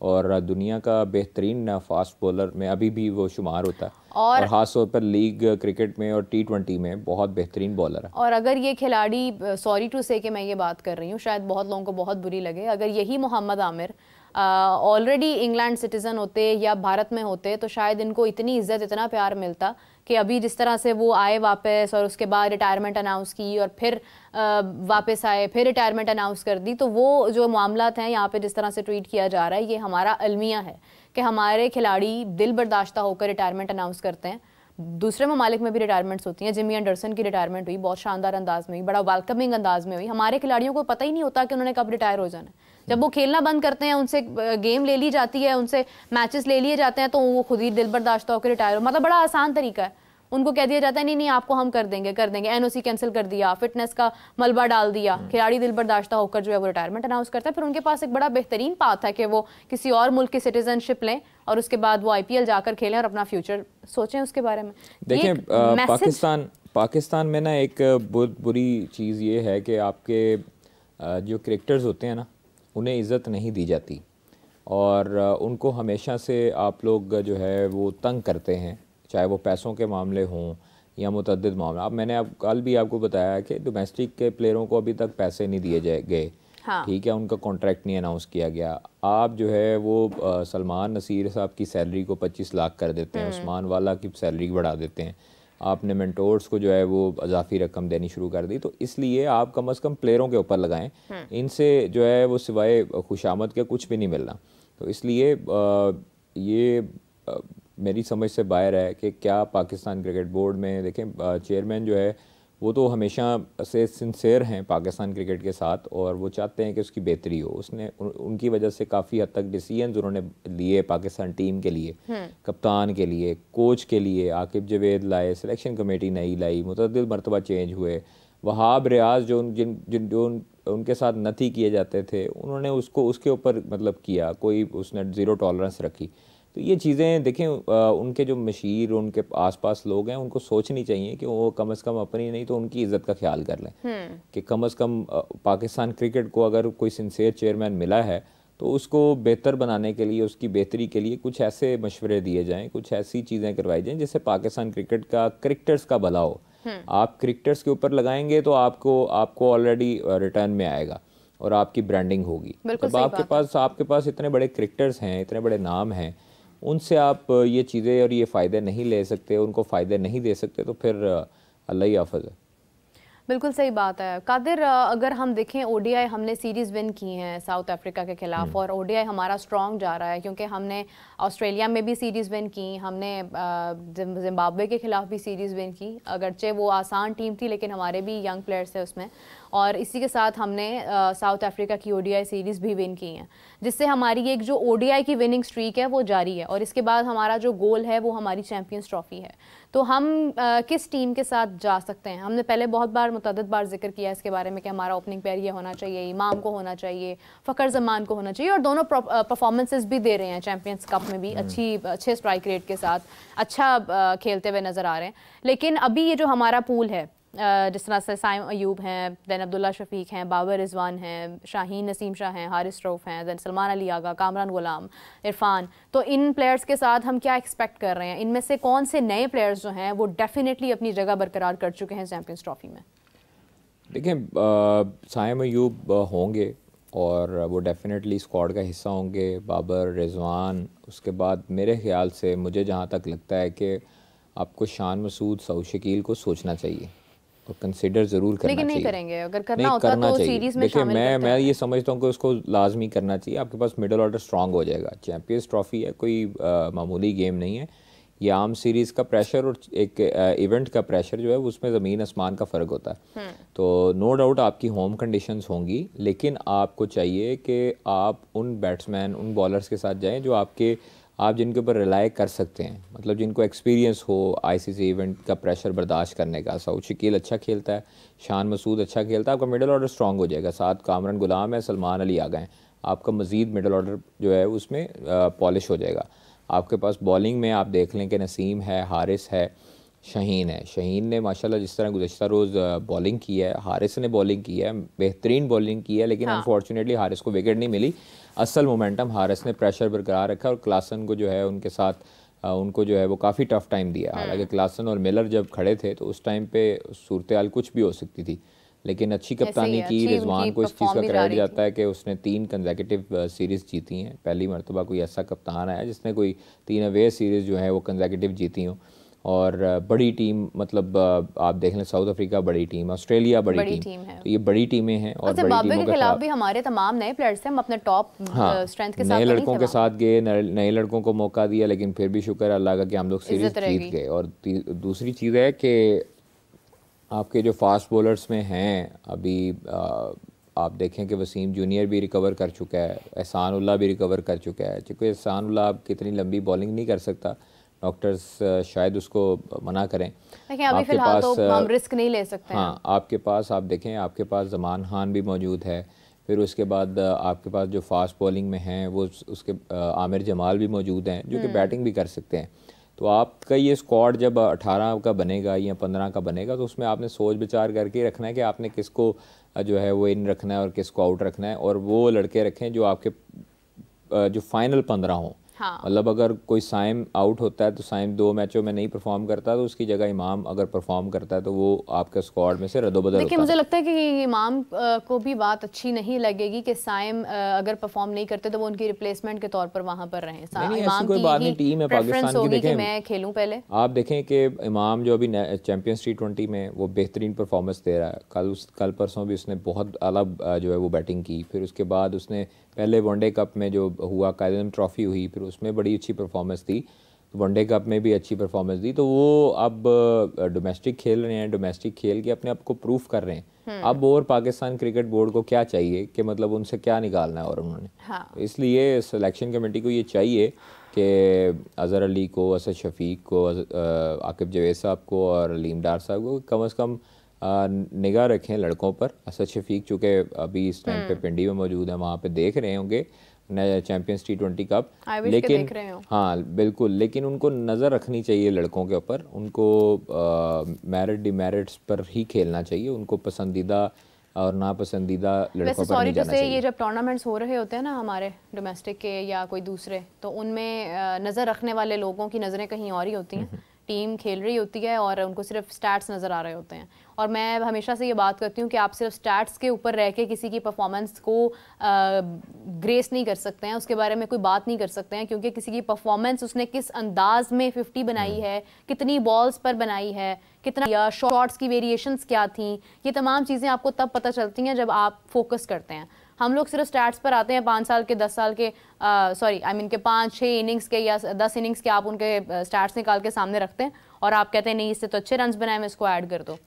और दुनिया का बेहतरीन फास्ट बॉलर में अभी भी वो शुमार होता है, और खास तौर पर लीग क्रिकेट में और T20 में बहुत बेहतरीन बॉलर है। और अगर ये खिलाड़ी, सॉरी टू से कि मैं ये बात कर रही हूँ, शायद बहुत लोगों को बहुत बुरी लगे, अगर यही Mohammad Amir already England citizen होते या भारत में होते तो शायद इनको इतनी इज्जत, इतना प्यार मिलता कि अभी जिस तरह से वो आए वापस और उसके बाद रिटायरमेंट अनाउंस की और फिर वापस आए, फिर रिटायरमेंट अनाउंस कर दी, तो वो जो मामलात हैं यहाँ पे जिस तरह से ट्रीट किया जा रहा है, ये हमारा अलमिया है कि हमारे खिलाड़ी दिल बर्दाश्ता होकर रिटायरमेंट अनाउंस करते हैं। दूसरे ममालिक में भी रिटायरमेंट्स होती हैं। जिमी एंडरसन की रिटायरमेंट हुई, बहुत शानदार अंदाज में हुई, बड़ा वेलकमिंग अंदाज में हुई। हमारे खिलाड़ियों को पता ही नहीं होता कि उन्होंने कब रिटायर हो जाना है। जब वो खेलना बंद करते हैं, उनसे गेम ले ली जाती है, उनसे मैचेस ले लिए जाते हैं, तो वो खुद ही दिल बर्दाश्ता होकर रिटायर हो। मतलब बड़ा आसान तरीका है, उनको कह दिया जाता है नहीं नहीं आपको हम कर देंगे एनओसी कैंसिल कर दिया, फिटनेस का मलबा डाल दिया, खिलाड़ी दिल बर्दाश्ता होकर जो है वो रिटायरमेंट अनाउंस करता है। फिर उनके पास एक बड़ा बेहतरीन पाथ है कि वो किसी और मुल्क की सिटीजनशिप लें और उसके बाद वो आईपीएल जाकर खेलें और अपना फ्यूचर सोचें उसके बारे में। देखिए पाकिस्तान में ना एक बहुत बुरी चीज़ ये है कि आपके जो क्रिकेटर्स होते हैं ना, उन्हें इज़्ज़त नहीं दी जाती और उनको हमेशा से आप लोग जो है वो तंग करते हैं, चाहे वो पैसों के मामले हों या मुतअद्दिद मामले। अब मैंने कल भी आपको बताया कि डोमेस्टिक के प्लेयरों को अभी तक पैसे नहीं दिए गए। हाँ। ठीक है, उनका कॉन्ट्रैक्ट नहीं अनाउंस किया गया। आप जो है वो सलमान नसीर साहब की सैलरी को 25 लाख कर देते हैं, उस्मान वाला की सैलरी बढ़ा देते हैं, आपने मेंटोर्स को जो है वो इजाफी रकम देनी शुरू कर दी। तो इसलिए आप कम से कम प्लेयरों के ऊपर लगाएं, इनसे जो है वो सिवाय खुशामद के कुछ भी नहीं मिलना। तो इसलिए ये मेरी समझ से बाहर है कि क्या पाकिस्तान क्रिकेट बोर्ड में देखें चेयरमैन जो है वो तो हमेशा से सिंसेयर हैं पाकिस्तान क्रिकेट के साथ और वो चाहते हैं कि उसकी बेहतरी हो। उसने उनकी वजह से काफ़ी हद तक डिसीजन उन्होंने लिए पाकिस्तान टीम के लिए, कप्तान के लिए, कोच के लिए। आकिब जवेद लाए, सिलेक्शन कमेटी नई लाई, मुतअद्दिद मरतबा चेंज हुए। वहाब रियाज जो उनके साथ नथी किए जाते थे, उन्होंने उसको उसके ऊपर मतलब किया, कोई उसने ज़ीरो टॉलरेंस रखी। तो ये चीज़ें देखें, उनके जो मशीर, उनके आसपास लोग हैं, उनको सोचनी चाहिए कि वो कम से कम अपनी नहीं तो उनकी इज़्ज़त का ख्याल कर लें कि कम से कम पाकिस्तान क्रिकेट को अगर कोई सिंसियर चेयरमैन मिला है तो उसको बेहतर बनाने के लिए, उसकी बेहतरी के लिए कुछ ऐसे मशवरे दिए जाएँ, कुछ ऐसी चीज़ें करवाई जाएँ जिससे पाकिस्तान क्रिकेट का, क्रिकेटर्स का भला हो। आप क्रिकेटर्स के ऊपर लगाएंगे तो आपको ऑलरेडी रिटर्न में आएगा और आपकी ब्रांडिंग होगी। तो आपके पास इतने बड़े क्रिकेटर्स हैं, इतने बड़े नाम हैं, उनसे आप ये चीज़ें और ये फ़ायदे नहीं ले सकते, उनको फ़ायदे नहीं दे सकते, तो फिर अल्लाह ही हाफ़िज़ है। बिल्कुल सही बात है कादिर। अगर हम देखें ओडीआई हमने सीरीज़ विन की हैं साउथ अफ्रीका के खिलाफ और ओडीआई हमारा स्ट्रॉन्ग जा रहा है क्योंकि हमने ऑस्ट्रेलिया में भी सीरीज़ विन की, हमने जिम्बाब्वे के खिलाफ भी सीरीज़ विन की। अगरचे वो आसान टीम थी लेकिन हमारे भी यंग प्लेयर्स थे उसमें, और इसी के साथ हमने साउथ अफ्रीका की ओडीआई सीरीज़ भी विन की हैं, जिससे हमारी एक जो ओडीआई की विनिंग स्ट्रीक है वो जारी है। और इसके बाद हमारा जो गोल है वो हमारी चैम्पियंस ट्रॉफी है। तो हम किस टीम के साथ जा सकते हैं? हमने पहले बहुत बार मुतअद्दिद बार जिक्र किया इसके बारे में कि हमारा ओपनिंग पेयर ये होना चाहिए, इमाम को होना चाहिए, फ़खर जमान को होना चाहिए, और दोनों परफॉर्मेंसेस भी दे रहे हैं चैम्पियंस कप में भी अच्छे स्ट्राइक रेट के साथ अच्छा खेलते हुए नज़र आ रहे हैं। लेकिन अभी ये जो हमारा पूल है, जिस तरह से साइम अयूब हैं, दैन अब्दुल्ला शफीक हैं, बाबर रिजवान हैं, शाहीन नसीम शाह हैं, हारिस रऊफ हैं, दैन सलमान अली आगा, कामरान गुलाम, इरफान, तो इन प्लेयर्स के साथ हम क्या एक्सपेक्ट कर रहे हैं? इनमें से कौन से नए प्लेयर्स जो हैं वो डेफिनेटली अपनी जगह बरकरार कर चुके हैं चैम्पियंस ट्रॉफी में? देखें, साइम अयूब होंगे और वो डेफिनेटली स्क्वाड का हिस्सा होंगे, बाबर, रिजवान। उसके बाद मेरे ख्याल से मुझे जहाँ तक लगता है कि आपको शान मसूद, सऊद शकील को सोचना चाहिए और कंसिडर ज़रूर करना चाहिए। लेकिन नहीं करेंगे, अगर करना होता तो सीरीज़ में शामिल करते हैं। मैं ये समझता हूँ कि उसको लाजमी करना चाहिए। आपके पास मिडल ऑर्डर स्ट्रांग हो जाएगा। चैम्पियंस ट्रॉफी है, कोई मामूली गेम नहीं है। ये आम सीरीज़ का प्रेशर और एक इवेंट का प्रेशर जो है उसमें ज़मीन आसमान का फ़र्क होता है। तो नो डाउट आपकी होम कंडीशंस होंगी, लेकिन आपको चाहिए कि आप उन बैट्समैन, उन बॉलर्स के साथ जाएँ जो आप जिनके ऊपर रिलाई कर सकते हैं, मतलब जिनको एक्सपीरियंस हो आईसीसी इवेंट का प्रेशर बर्दाश्त करने का। सऊद शकील अच्छा खेलता है, शान मसूद अच्छा खेलता है, आपका मिडल ऑर्डर स्ट्रांग हो जाएगा। साथ कामरान गुलाम है, सलमान अली आ गए, आपका मज़ीद मिडल ऑर्डर जो है उसमें पॉलिश हो जाएगा। आपके पास बॉलिंग में आप देख लें कि नसीम है, हारिस है, शाहीन है। शाहीन ने माशाल्लाह जिस तरह गुज़श्ता रोज़ बॉलिंग की है, हारिस ने बॉलिंग की है, बेहतरीन बॉलिंग की है, लेकिन अनफॉर्चुनेटली हारिस को विकेट नहीं मिली। असल मोमेंटम हारिस ने प्रेशर बरकरार रखा और क्लासन को जो है उनके साथ उनको जो है वो काफ़ी टफ टाइम दिया। हालांकि क्लासन और मिलर जब खड़े थे तो उस टाइम पे सूरत हाल कुछ भी हो सकती थी। लेकिन अच्छी कप्तानी की। रिजवान को इस चीज़ का क्रेडिट जाता है कि उसने 3 कंसेक्यूटिव सीरीज़ जीती हैं। पहली मरतबा कोई ऐसा कप्तान आया जिसने कोई 3 अवे सीरीज़ जो है वो कंसेक्यूटिव जीती हों। और बड़ी टीम, मतलब आप देख लें, साउथ अफ्रीका बड़ी टीम, ऑस्ट्रेलिया बड़ी टीम है, तो ये बड़ी टीमें हैं। और बड़ी टीमों के खिलाफ भी हमारे तमाम नए प्लेयर्स हैं, हम अपने टॉप स्ट्रेंथ के साथ नए लड़कों के साथ गए, नए लड़कों को मौका दिया, लेकिन फिर भी शुक्र अल्लाह का कि हम लोग सीरीज जीत गए। और दूसरी चीज़ है कि आपके जो फास्ट बॉलर्स में हैं अभी, आप देखें कि वसीम जूनियर भी रिकवर कर चुका है, एहसान उल्लाह भी रिकवर कर चुका है। क्योंकि एहसान उल्लाह अब कितनी लंबी बॉलिंग नहीं कर सकता, डॉक्टर्स शायद उसको मना करें। अभी फिलहाल तो हम रिस्क नहीं ले सकते। हाँ, आपके पास आप देखें, आपके पास ज़मान खान भी मौजूद है, फिर उसके बाद आपके पास जो फास्ट बॉलिंग में हैं वो उसके आमिर जमाल भी मौजूद हैं जो कि बैटिंग भी कर सकते हैं। तो आपका ये स्क्वाड जब 18 का बनेगा या 15 का बनेगा तो उसमें आपने सोच विचार करके रखना है कि आपने किसको जो है वो इन रखना है और किसको आउट रखना है, और वो लड़के रखें जो आपके जो फाइनल 15 हों। हाँ। मतलब अगर कोई साइम आउट होता है तो साइम 2 मैचों में नहीं परफॉर्म करता तो उसकी जगह इमाम अगर परफॉर्म करता है तो वो आपके स्क्वाड में से रद्दोबदल होता है। मुझे लगता है कि इमाम को भी बात अच्छी नहीं लगेगी कि साइम अगर परफॉर्म नहीं करते तो वो उनकी रिप्लेसमेंट के तौर पर वहां पर रहें। इमाम कोई बात नहीं, टीम है पाकिस्तान की, देखें मैं खेलूं पहले। आप देखें कि इमाम जो अभी चैंपियंस T20 में वो बेहतरीन परफॉर्मेंस दे रहा है। कल परसों भी उसने बहुत आला जो है वो बैटिंग की। फिर उसके बाद उसने पहले वनडे कप में जो हुआ, कायदम ट्रॉफी हुई, फिर उसमें बड़ी अच्छी परफॉर्मेंस दी, वनडे कप में भी अच्छी परफॉर्मेंस दी। तो वो अब डोमेस्टिक खेल रहे हैं, डोमेस्टिक खेल के अपने आप को प्रूफ कर रहे हैं। अब और पाकिस्तान क्रिकेट बोर्ड को क्या चाहिए कि मतलब उनसे क्या निकालना है और उन्होंने। हाँ। इसलिए सिलेक्शन कमेटी को ये चाहिए कि अज़हर अली को, असद शफीक को, आकिब जवेद साहब को और अलीम डार साहब को कम से कम निगाह रखें लड़कों पर। असद शफीक चूँकि अभी इस टाइम पे पिंडी में मौजूद है, वहाँ पे देख रहे होंगे चैंपियंस T20 कप, लेकिन हाँ बिल्कुल, लेकिन उनको नज़र रखनी चाहिए लड़कों के ऊपर। उनको मेरिट डिमेरिट्स पर ही खेलना चाहिए, उनको पसंदीदा और नापसंदीदा लड़कों पर नहीं जाना चाहिए। ये जब टूर्नामेंट्स हो रहे होते हैं ना हमारे डोमेस्टिक के या कोई दूसरे, तो उनमें नज़र रखने वाले लोगों की नज़रें कहीं और ही होती हैं। टीम खेल रही होती है और उनको सिर्फ स्टैट्स नज़र आ रहे होते हैं। और मैं हमेशा से ये बात करती हूँ कि आप सिर्फ स्टैट्स के ऊपर रह के किसी की परफॉर्मेंस को ग्रेस नहीं कर सकते हैं, उसके बारे में कोई बात नहीं कर सकते हैं, क्योंकि किसी की परफॉर्मेंस उसने किस अंदाज में 50 बनाई है, कितनी बॉल्स पर बनाई है, कितना या शॉट्स की वेरिएशंस क्या थी, ये तमाम चीज़ें आपको तब पता चलती हैं जब आप फोकस करते हैं। हम लोग सिर्फ स्टैट्स पर आते हैं, 5 साल के 10 साल के के 5-6 इनिंग्स के या 10 इनिंग्स के आप उनके स्टैट्स निकाल के सामने रखते हैं और आप कहते हैं नहीं इससे तो अच्छे रन्स बनाए, मैं इसको ऐड कर दो।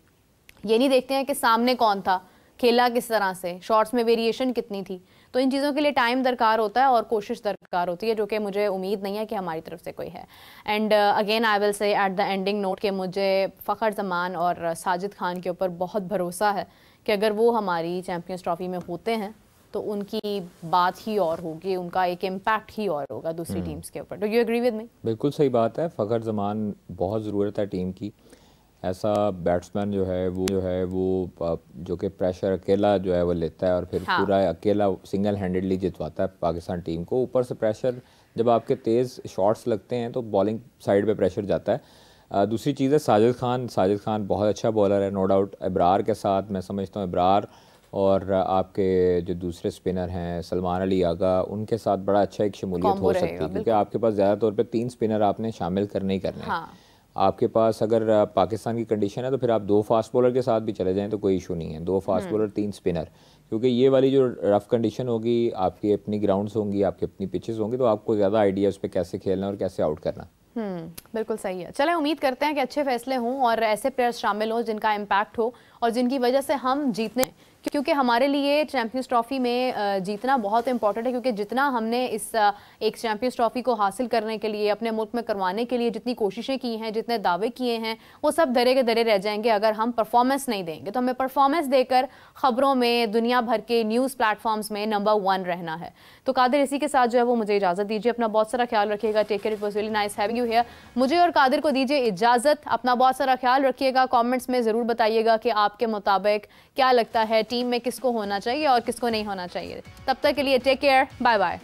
ये नहीं देखते हैं कि सामने कौन था, खेला किस तरह से, शॉट्स में वेरिएशन कितनी थी। तो इन चीज़ों के लिए टाइम दरकार होता है और कोशिश दरकार होती है, जो कि मुझे उम्मीद नहीं है कि हमारी तरफ से कोई है। And again I will say at the ending note कि मुझे फ़खर जमान और साजिद खान के ऊपर बहुत भरोसा है कि अगर वो हमारी चैम्पियंस ट्रॉफी में होते हैं तो उनकी बात ही और होगी, उनका एक इम्पैक्ट ही और होगा दूसरी टीम्स के ऊपर। Do you agree with me? बिल्कुल सही बात है। फ़खर जमान बहुत ज़रूरत है टीम की। ऐसा बैट्समैन जो है वो जो कि प्रेशर अकेला जो है वो लेता है और फिर पूरा अकेला सिंगल हैंडेडली जितवाता है पाकिस्तान टीम को। ऊपर से प्रेशर, जब आपके तेज़ शॉट्स लगते हैं तो बॉलिंग साइड पे प्रेशर जाता है। दूसरी चीज़ है साजिद खान बहुत अच्छा बॉलर है, नो डाउट। इब्रार के साथ मैं समझता हूँ इब्रार और आपके जो दूसरे स्पिनर हैं सलमान अली आगा, उनके साथ बड़ा अच्छा एक शमूलियत हो सकती है, क्योंकि आपके पास ज़्यादा तौर पे 3 स्पिनर आपने शामिल करने ही करने हैं। आपके पास अगर पाकिस्तान की कंडीशन है तो फिर आप 2 फास्ट बॉलर के साथ भी चले जाएं तो कोई इशू नहीं है, 2 फास्ट बॉलर 3 स्पिनर, क्योंकि ये वाली जो रफ कंडीशन होगी, आपकी अपनी ग्राउंड्स होंगी, आपकी अपनी पिचेस होंगी, तो आपको ज़्यादा आइडिया उस पर कैसे खेलना और कैसे आउट करना। बिल्कुल सही है। चलें, उम्मीद करते हैं कि अच्छे फैसले हों और ऐसे प्लेयर्स शामिल हों जिनका इम्पैक्ट हो और जिनकी वजह से हम जीतने, क्योंकि हमारे लिए चैम्पियंस ट्रॉफी में जीतना बहुत इंपॉर्टेंट है। क्योंकि जितना हमने इस एक चैम्पियंस ट्रॉफी को हासिल करने के लिए, अपने मुल्क में करवाने के लिए जितनी कोशिशें की हैं, जितने दावे किए हैं, वो सब धरे के धरे रह जाएंगे अगर हम परफॉर्मेंस नहीं देंगे। तो हमें परफॉर्मेंस देकर ख़बरों में, दुनिया भर के न्यूज़ प्लेटफॉर्म्स में नंबर 1 रहना है। तो कादिर, इसी के साथ जो है वो मुझे इजाज़त दीजिए। अपना बहुत सारा ख्याल रखिएगा। Take care, it was really nice having you here. मुझे और कादिर को दीजिए इजाज़त। अपना बहुत सारा ख्याल रखिएगा। कमेंट्स में ज़रूर बताइएगा कि आपके मुताबिक क्या लगता है टीम में किसको होना चाहिए और किसको नहीं होना चाहिए। तब तक के लिए टेक केयर, बाय बाय।